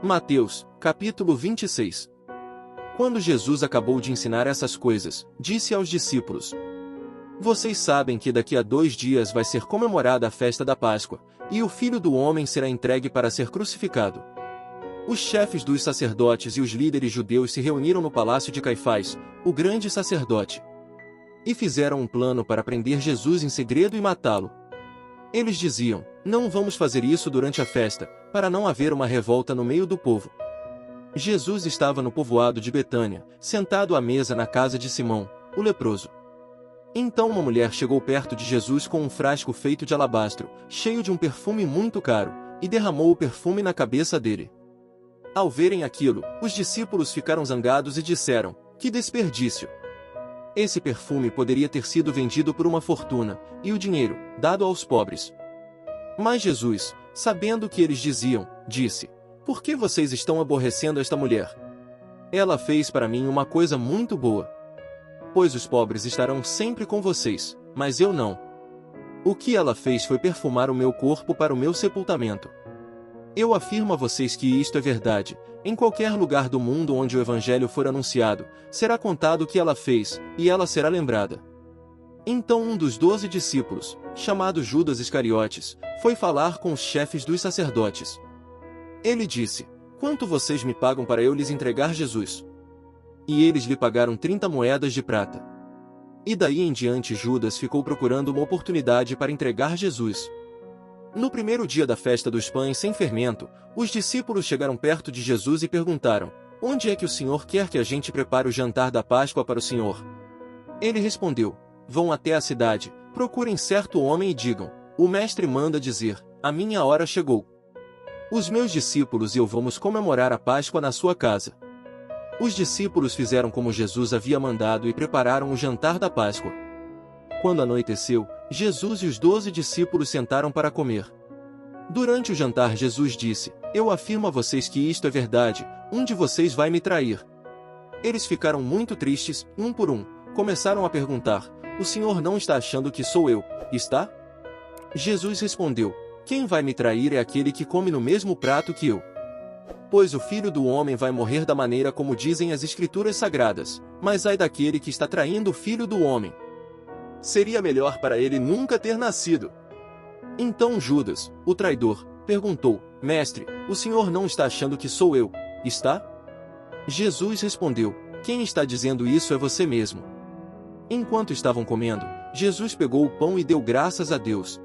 Mateus, capítulo 26. Quando Jesus acabou de ensinar essas coisas, disse aos discípulos: Vocês sabem que daqui a 2 dias vai ser comemorada a festa da Páscoa, e o Filho do Homem será entregue para ser crucificado. Os chefes dos sacerdotes e os líderes judeus se reuniram no palácio de Caifás, o grande sacerdote, e fizeram um plano para prender Jesus em segredo e matá-lo. Eles diziam: Não vamos fazer isso durante a festa, para não haver uma revolta no meio do povo. Jesus estava no povoado de Betânia, sentado à mesa na casa de Simão, o leproso. Então uma mulher chegou perto de Jesus com um frasco feito de alabastro, cheio de um perfume muito caro, e derramou o perfume na cabeça dele. Ao verem aquilo, os discípulos ficaram zangados e disseram: Que desperdício! Esse perfume poderia ter sido vendido por uma fortuna, e o dinheiro, dado aos pobres. Mas Jesus, sabendo o que eles diziam, disse: Por que vocês estão aborrecendo esta mulher? Ela fez para mim uma coisa muito boa. Pois os pobres estarão sempre com vocês, mas eu não. O que ela fez foi perfumar o meu corpo para o meu sepultamento. Eu afirmo a vocês que isto é verdade. Em qualquer lugar do mundo onde o Evangelho for anunciado, será contado o que ela fez, e ela será lembrada. Então um dos 12 discípulos, chamado Judas Iscariotes, foi falar com os chefes dos sacerdotes. Ele disse: Quanto vocês me pagam para eu lhes entregar Jesus? E eles lhe pagaram 30 moedas de prata. E daí em diante Judas ficou procurando uma oportunidade para entregar Jesus. No primeiro dia da festa dos pães sem fermento, os discípulos chegaram perto de Jesus e perguntaram: Onde é que o Senhor quer que a gente prepare o jantar da Páscoa para o Senhor? Ele respondeu: Vão até a cidade, procurem certo homem e digam: O mestre manda dizer: A minha hora chegou. Os meus discípulos e eu vamos comemorar a Páscoa na sua casa. Os discípulos fizeram como Jesus havia mandado e prepararam o jantar da Páscoa. Quando anoiteceu, Jesus e os 12 discípulos sentaram para comer. Durante o jantar Jesus disse: Eu afirmo a vocês que isto é verdade, um de vocês vai me trair. Eles ficaram muito tristes, um por um, começaram a perguntar: O Senhor não está achando que sou eu, está? Jesus respondeu: Quem vai me trair é aquele que come no mesmo prato que eu. Pois o Filho do Homem vai morrer da maneira como dizem as Escrituras Sagradas, mas ai daquele que está traindo o Filho do Homem. Seria melhor para ele nunca ter nascido. Então Judas, o traidor, perguntou: Mestre, o Senhor não está achando que sou eu, está? Jesus respondeu: Quem está dizendo isso é você mesmo. Enquanto estavam comendo, Jesus pegou o pão e deu graças a Deus.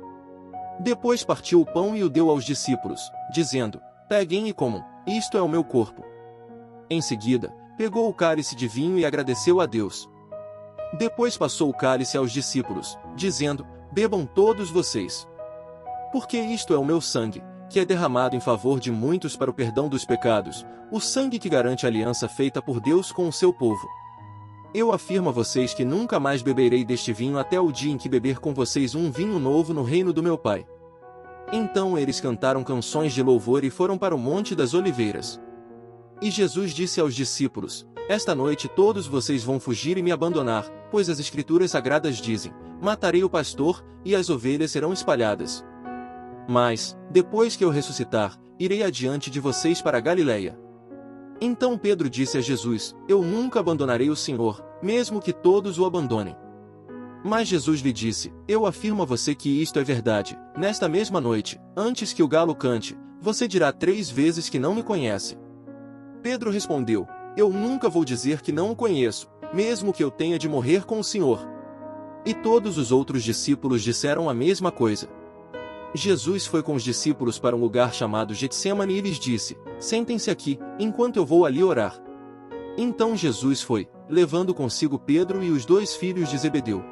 Depois partiu o pão e o deu aos discípulos, dizendo: Peguem e comam, isto é o meu corpo. Em seguida, pegou o cálice de vinho e agradeceu a Deus. Depois passou o cálice aos discípulos, dizendo: Bebam todos vocês. Porque isto é o meu sangue, que é derramado em favor de muitos para o perdão dos pecados, o sangue que garante a aliança feita por Deus com o seu povo. Eu afirmo a vocês que nunca mais beberei deste vinho até o dia em que beber com vocês um vinho novo no reino do meu Pai. Então eles cantaram canções de louvor e foram para o Monte das Oliveiras. E Jesus disse aos discípulos: Esta noite todos vocês vão fugir e me abandonar, pois as Escrituras Sagradas dizem: Matarei o pastor, e as ovelhas serão espalhadas. Mas, depois que eu ressuscitar, irei adiante de vocês para a Galileia. Então Pedro disse a Jesus: Eu nunca abandonarei o Senhor, mesmo que todos o abandonem. Mas Jesus lhe disse: Eu afirmo a você que isto é verdade, nesta mesma noite, antes que o galo cante, você dirá 3 vezes que não me conhece. Pedro respondeu: Eu nunca vou dizer que não o conheço, mesmo que eu tenha de morrer com o Senhor. E todos os outros discípulos disseram a mesma coisa. Jesus foi com os discípulos para um lugar chamado Getsêmani e lhes disse: Sentem-se aqui, enquanto eu vou ali orar. Então Jesus foi, levando consigo Pedro e os 2 filhos de Zebedeu.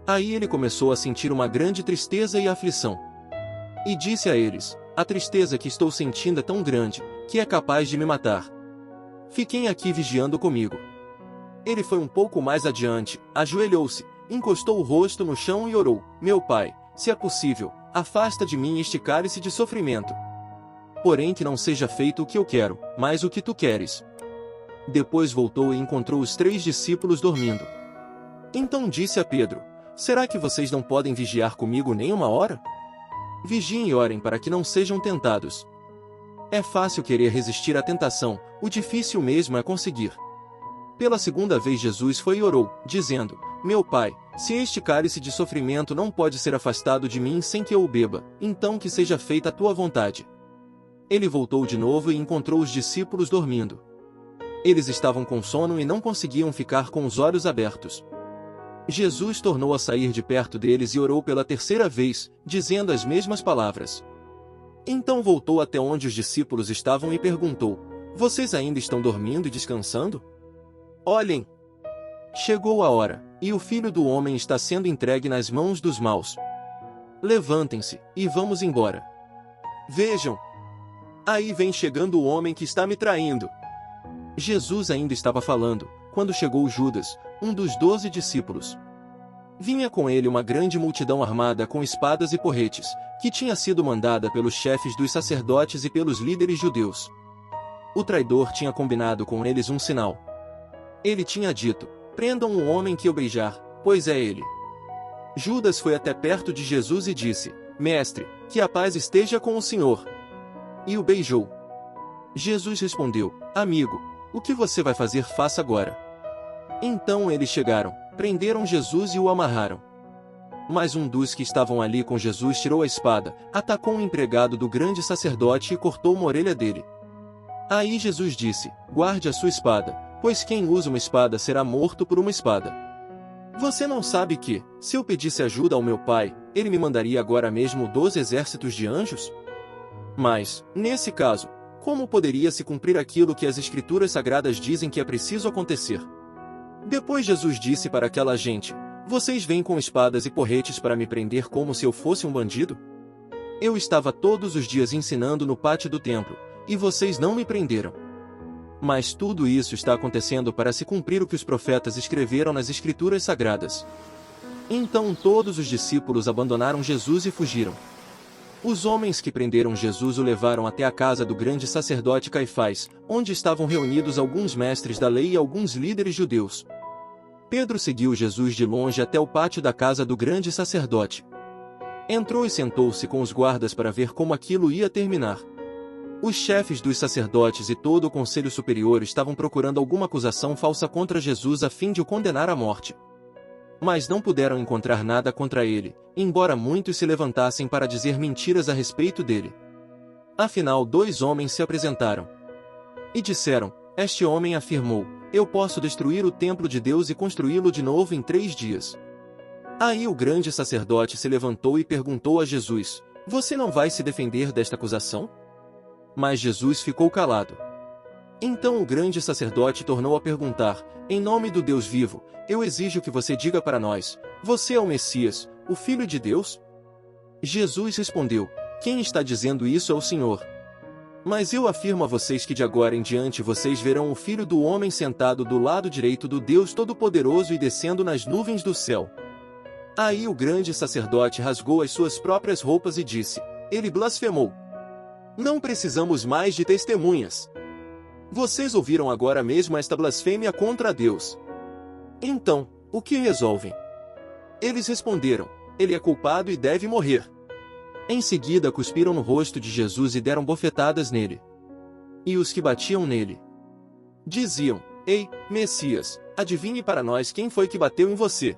Aí ele começou a sentir uma grande tristeza e aflição. E disse a eles: A tristeza que estou sentindo é tão grande, que é capaz de me matar. Fiquem aqui vigiando comigo. Ele foi um pouco mais adiante, ajoelhou-se, encostou o rosto no chão e orou: Meu Pai, se é possível, afasta de mim este cálice de sofrimento. Porém que não seja feito o que eu quero, mas o que tu queres. Depois voltou e encontrou os 3 discípulos dormindo. Então disse a Pedro: Será que vocês não podem vigiar comigo nem 1 hora? Vigiem e orem para que não sejam tentados. É fácil querer resistir à tentação, o difícil mesmo é conseguir. Pela segunda vez Jesus foi e orou, dizendo: Meu Pai, se este cálice de sofrimento não pode ser afastado de mim sem que eu o beba, então que seja feita a tua vontade. Ele voltou de novo e encontrou os discípulos dormindo. Eles estavam com sono e não conseguiam ficar com os olhos abertos. Jesus tornou a sair de perto deles e orou pela terceira vez, dizendo as mesmas palavras. Então voltou até onde os discípulos estavam e perguntou: Vocês ainda estão dormindo e descansando? Olhem! Chegou a hora, e o Filho do Homem está sendo entregue nas mãos dos maus. Levantem-se, e vamos embora. Vejam! Aí vem chegando o homem que está me traindo. Jesus ainda estava falando, quando chegou Judas, um dos 12 discípulos. Vinha com ele uma grande multidão armada com espadas e porretes, que tinha sido mandada pelos chefes dos sacerdotes e pelos líderes judeus. O traidor tinha combinado com eles um sinal. Ele tinha dito: prendam o homem que eu beijar, pois é ele. Judas foi até perto de Jesus e disse: Mestre, que a paz esteja com o Senhor. E o beijou. Jesus respondeu: Amigo, o que você vai fazer, faça agora. Então eles chegaram, prenderam Jesus e o amarraram. Mas um dos que estavam ali com Jesus tirou a espada, atacou um empregado do grande sacerdote e cortou uma orelha dele. Aí Jesus disse: Guarde a sua espada, pois quem usa uma espada será morto por uma espada. Você não sabe que, se eu pedisse ajuda ao meu Pai, ele me mandaria agora mesmo 12 exércitos de anjos? Mas, nesse caso, como poderia se cumprir aquilo que as Escrituras Sagradas dizem que é preciso acontecer? Depois Jesus disse para aquela gente: Vocês vêm com espadas e porretes para me prender como se eu fosse um bandido? Eu estava todos os dias ensinando no pátio do templo, e vocês não me prenderam. Mas tudo isso está acontecendo para se cumprir o que os profetas escreveram nas Escrituras Sagradas. Então todos os discípulos abandonaram Jesus e fugiram. Os homens que prenderam Jesus o levaram até a casa do grande sacerdote Caifás, onde estavam reunidos alguns mestres da lei e alguns líderes judeus. Pedro seguiu Jesus de longe até o pátio da casa do grande sacerdote. Entrou e sentou-se com os guardas para ver como aquilo ia terminar. Os chefes dos sacerdotes e todo o conselho superior estavam procurando alguma acusação falsa contra Jesus a fim de o condenar à morte. Mas não puderam encontrar nada contra ele, embora muitos se levantassem para dizer mentiras a respeito dele. Afinal, 2 homens se apresentaram e disseram: Este homem afirmou: Eu posso destruir o templo de Deus e construí-lo de novo em 3 dias. Aí o grande sacerdote se levantou e perguntou a Jesus: Você não vai se defender desta acusação? Mas Jesus ficou calado. Então o grande sacerdote tornou a perguntar: Em nome do Deus vivo, eu exijo que você diga para nós: Você é o Messias, o Filho de Deus? Jesus respondeu: Quem está dizendo isso é o Senhor. Mas eu afirmo a vocês que de agora em diante vocês verão o Filho do Homem sentado do lado direito do Deus Todo-Poderoso e descendo nas nuvens do céu. Aí o grande sacerdote rasgou as suas próprias roupas e disse: Ele blasfemou. Não precisamos mais de testemunhas. Vocês ouviram agora mesmo esta blasfêmia contra Deus. Então, o que resolvem? Eles responderam: Ele é culpado e deve morrer. Em seguida cuspiram no rosto de Jesus e deram bofetadas nele. E os que batiam nele diziam: Ei, Messias, adivinhe para nós quem foi que bateu em você.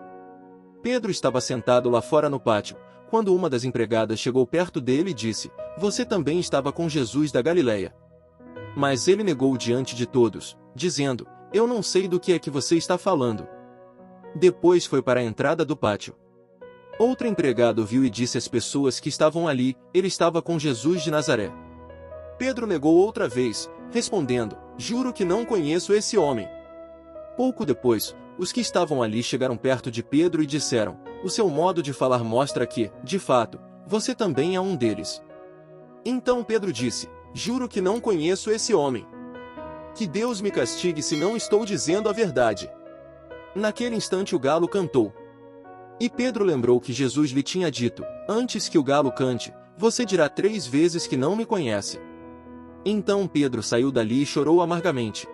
Pedro estava sentado lá fora no pátio, quando uma das empregadas chegou perto dele e disse: Você também estava com Jesus da Galileia. Mas ele negou diante de todos, dizendo: Eu não sei do que é que você está falando. Depois foi para a entrada do pátio. Outro empregado viu e disse às pessoas que estavam ali: Ele estava com Jesus de Nazaré. Pedro negou outra vez, respondendo: Juro que não conheço esse homem. Pouco depois, os que estavam ali chegaram perto de Pedro e disseram: O seu modo de falar mostra que, de fato, você também é um deles. Então Pedro disse: Juro que não conheço esse homem. Que Deus me castigue se não estou dizendo a verdade. Naquele instante o galo cantou. E Pedro lembrou que Jesus lhe tinha dito: Antes que o galo cante, você dirá 3 vezes que não me conhece. Então Pedro saiu dali e chorou amargamente.